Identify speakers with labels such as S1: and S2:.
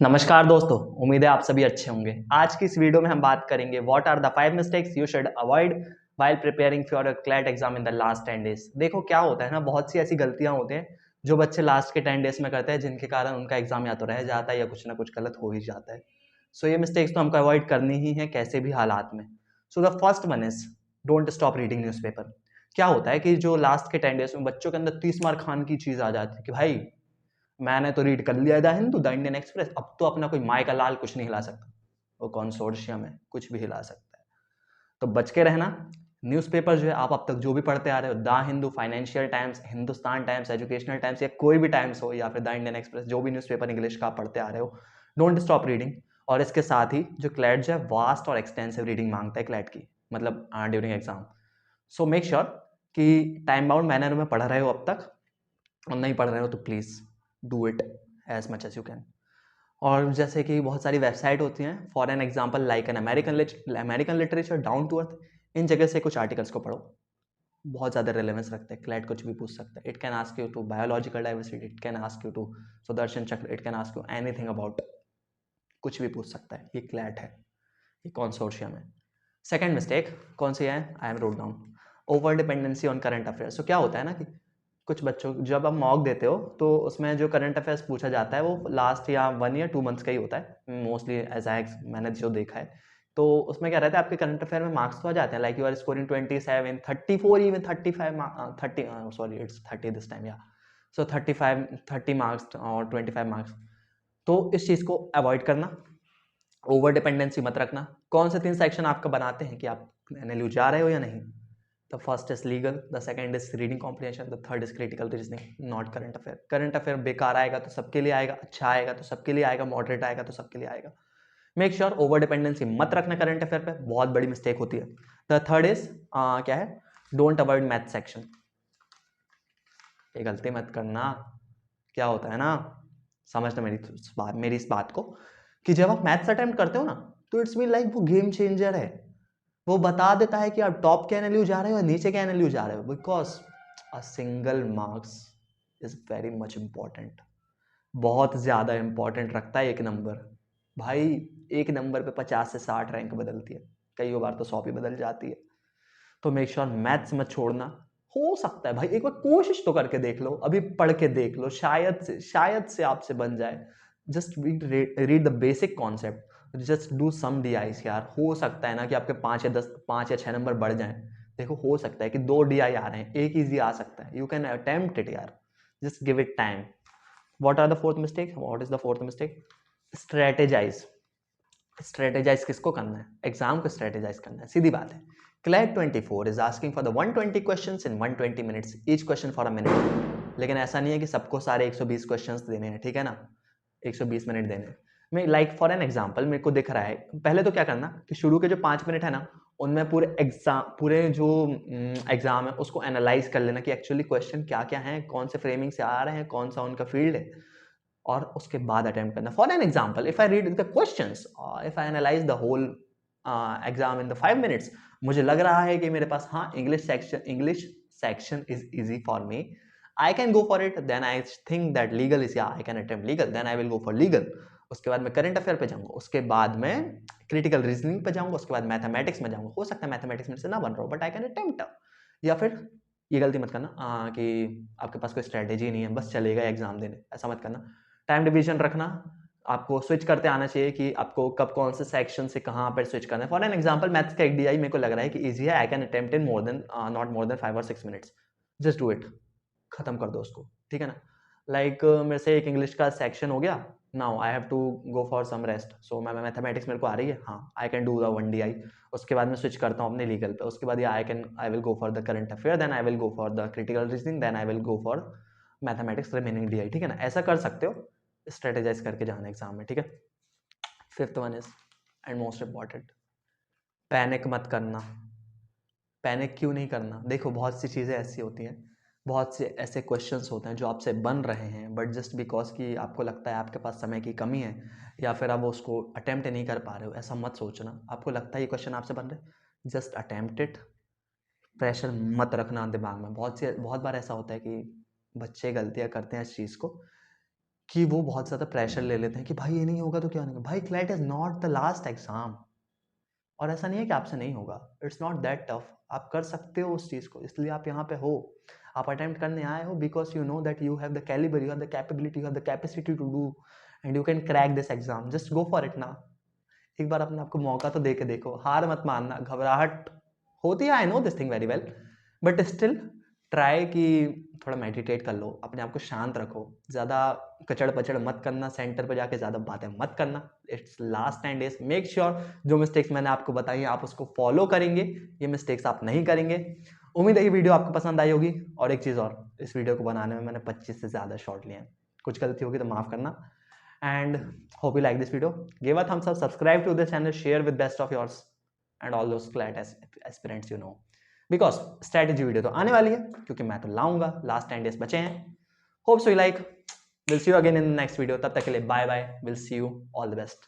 S1: नमस्कार दोस्तों, उम्मीद है आप सभी अच्छे होंगे। आज की इस वीडियो में हम बात करेंगे what are the 5 mistakes you should avoid while preparing for your CLAT exam in the last 10 days. देखो क्या होता है ना, बहुत सी ऐसी गलतियां होती हैं जो बच्चे लास्ट के 10 डेज में करते हैं, जिनके कारण उनका एग्जाम या तो रह जाता है या कुछ ना कुछ गलत हो ही जाता है। सो ये मिस्टेक्स तो हमको अवॉइड करनी ही है कैसे भी हालात में। So the first one is don't stop reading newspaper. क्या होता है कि जो लास्ट के 10 डेज में बच्चों के अंदर 30 मार खान की चीज आ जाती है कि भाई मैंने तो रीड कर लिया the Hindu, the Indian express, अब तो अपना कोई माय का लाल कुछ नहीं हिला सकता। वो कंसोर्शियम है, कुछ भी हिला सकता है। तो बच के रहना। न्यूज़पेपर जो है आप अब तक जो भी पढ़ते आ रहे हो, the Hindu, financial times, Hindustan times, educational times या कोई भी टाइम्स हो, या फिर द इंडियन एक्सप्रेस, जो भी न्यूज़पेपर इंग्लिश का आप पढ़ते आ रहे हो, डोंट स्टॉप रीडिंग। और इसके साथ ही जो क्लैट जो है वास्ट और एक्सटेंसिव रीडिंग मांगता है क्लैट की, मतलब during exam. So make sure कि टाइम बाउंड मैनर में पढ़ रहे हो अब तक, और नहीं पढ़ रहे हो तो please do it as much as you can. और जैसे कि बहुत सारी वेबसाइट होती हैं, for an example like an American literature, down to earth, इन जगह से कुछ आर्टिकल्स को पढ़ो। बहुत ज़्यादा रिलेवेंस रखते हैं, क्लैट कुछ भी पूछ सकता है। It can ask you to biological diversity, it can ask you to Sudarshan Chakra, it can ask you anything about, कुछ भी पूछ सकता है। ये क्लैट है, ये कॉन्सोर्शियम है। सेकेंड मिस्टेक कौन सी है, I am wrote down, over dependency on current affairs. तो क्या होता है ना कि कुछ बच्चों, जब आप मॉक देते हो तो उसमें जो करंट अफेयर्स पूछा जाता है वो लास्ट या 1 या 2 मंथ्स का ही होता है मोस्टली, एज आई मैंने जो देखा है। तो उसमें क्या रहता है, आपके करंट अफेयर में मार्क्स तो आ जाते हैं, like you are scoring 27, 34, even 35, 30, sorry it's 30 this time, या सो 35, 30 मार्क्स और 25 मार्क्स। तो इस चीज़ को अवॉइड करना, ओवर डिपेंडेंसी मत रखना। कौन से 3 सेक्शन आपका बनाते हैं कि आप एनएलयू जा रहे हो या नहीं। The first is legal, the second is reading comprehension, the third is critical reasoning, not current affair. Current affair बेकार आएगा तो सबके लिए आएगा, अच्छा आएगा तो सबके लिए आएगा, मॉडरेट आएगा तो सबके लिए आएगा। मेक श्योर ओवर डिपेंडेंसी मत रखना करंट अफेयर पे, बहुत बड़ी मिस्टेक होती है। द थर्ड इज क्या है, डोंट अवॉइड मैथ सेक्शन। ये गलती मत करना। क्या होता है ना, समझना मेरी इस बात को, कि जब आप मैथ्स अटेम्प्ट करते हो ना, तो इट्स मीन लाइक वो गेम चेंजर है। वो बता देता है कि आप टॉप के एनएलयू जा रहे हो या नीचे के एनएलयू जा रहे हो, because a single marks is very much important. बहुत ज्यादा इंपॉर्टेंट रखता है एक नंबर। भाई एक नंबर पे 50 से 60 रैंक बदलती है, कई बार तो 100 भी बदल जाती है। तो मेक श्योर मैथ्स मत छोड़ना। हो सकता है भाई एक बार कोशिश तो करके देख लो, अभी पढ़ के देख लो, शायद से आपसे बन जाए। Just read the basic concept, just do some DIs यार। हो सकता है ना कि आपके 5 या 6 नंबर बढ़ जाएं। देखो हो सकता है कि 2 डीआई आ रहे हैं, एक इजी आ सकता है, यू कैन अटेम्प्ट इट यार, just give it time. What are the fourth mistake, what is the fourth mistake, strategize. Strategize किसको करना है, एग्जाम को स्ट्रेटेजाइज करना है, सीधी बात है। CLAT 24 is asking for the 120 questions in 120 minutes, each question for a minute. लेकिन ऐसा नहीं है कि सबको सारे 120 क्वेश्चंस देने हैं, ठीक है ना, 120 मिनट देने हैं। मैं लाइक फॉर एन एग्जांपल मेरे को दिख रहा है, पहले तो क्या करना कि शुरू के जो 5 मिनट है ना, उनमें पूरे जो एग्जाम है उसको एनालाइज कर लेना कि एक्चुअली क्वेश्चन क्या क्या है, कौन से फ्रेमिंग से आ रहे हैं, कौन सा उनका फील्ड है, और उसके बाद अटेम्प्ट करना। For an example, if I read the questions, if I analyse the whole exam in the 5 minutes, मुझे लग रहा है कि मेरे पास हाँ English section is easy for me, I can go for it, then I think that legal is, I can attempt legal, then I will go for legal. उसके बाद मैं करंट अफेयर पे जाऊंगा, उसके बाद मैं क्रिटिकल रीजनिंग पे जाऊंगा, उसके बाद मैथमेटिक्स में जाऊंगा। हो सकता है मैथमेटिक्स में से ना बन रहा हो, बट आई कैन अटेम्प्ट। या फिर ये गलती मत करना कि आपके पास कोई स्ट्रेटेजी नहीं है, बस चलेगा एग्जाम देने, ऐसा मत करना। टाइम डिवीजन रखना, आपको स्विच करते आना चाहिए कि आपको कब कौन से सेक्शन से कहाँ पर स्विच करना है। फॉर एन एग्जांपल मैथ्स का एक डीआई मेरे को लग रहा है कि इजी है, आई can attempt in not more than 5 और 6 मिनट्स, जस्ट डू इट, खत्म कर दो उसको, ठीक है ना। लाइक मेरे से एक इंग्लिश का सेक्शन हो गया, now I have to go for some rest, so मैं मैथमेटिक्स मेरे को आ रही है, हाँ I can do the 1 DI. उसके बाद मैं स्विच करता हूँ अपने लीगल पे, उसके बाद I will go for the current affair, then I will go for the critical reasoning, then I will go for mathematics remaining DI, ठीक है ना। ऐसा कर सकते हो, स्ट्रेटेजाइज करके जाना एग्जाम में, ठीक है। Fifth one is and most important, panic मत करना। पैनिक क्यों नहीं करना, देखो बहुत सी चीज़ें ऐसी होती हैं, बहुत से ऐसे क्वेश्चंस होते हैं जो आपसे बन रहे हैं, बट जस्ट बिकॉज कि आपको लगता है आपके पास समय की कमी है, या फिर आप उसको अटेम्प्ट नहीं कर पा रहे हो, ऐसा मत सोचना। आपको लगता है ये क्वेश्चन आपसे बन रहे, जस्ट अटेम्प्ट इट। प्रेशर मत रखना दिमाग में। बहुत बार ऐसा होता है कि बच्चे गलतियाँ करते हैं इस चीज़ को, कि वो बहुत ज़्यादा प्रेशर ले लेते हैं कि भाई ये नहीं होगा तो क्या नहीं होगा। भाई CLAT is not the last exam, और ऐसा नहीं है कि आपसे नहीं होगा, इट्स नॉट दैट टफ, आप कर सकते हो उस चीज़ को, इसलिए आप यहाँ पे हो, आप अटेम्प्ट करने आए हो because you know that you have the calibre, you have the capability, you have the capacity to do and you can crack this exam, just go for it ना। एक बार अपने आपको मौका तो दे के देखो, हार मत मानना, घबराहट होती है, I know this thing very well, but still try कि थोड़ा मेडिटेट कर लो, अपने आप को शांत रखो, ज़्यादा कचड़ पचड़ मत करना, सेंटर पर जाके ज़्यादा बातें मत करना, it's last 10 days, make sure जो मिस्टेक्स मैंने आपको बताई आप उसको फॉलो करेंगे, ये मिस्टेक्स आप नहीं करेंगे। उम्मीद है ये वीडियो आपको पसंद आई होगी, और एक चीज़ और, इस वीडियो को बनाने में मैंने 25 से ज़्यादा शॉट लिए हैं, कुछ गलती होगी तो माफ़ करना, and hope you like this video, give a thumbs up, subscribe to this channel, share with best of yours and all those CLAT aspirants you know, because strategy video तो आने वाली है, क्योंकि मैं तो लाऊंगा, लास्ट 10 days बचे हैं। hope so you like, we'll see you again in the next video, तब तक के लिए bye bye, we'll see you, all the best।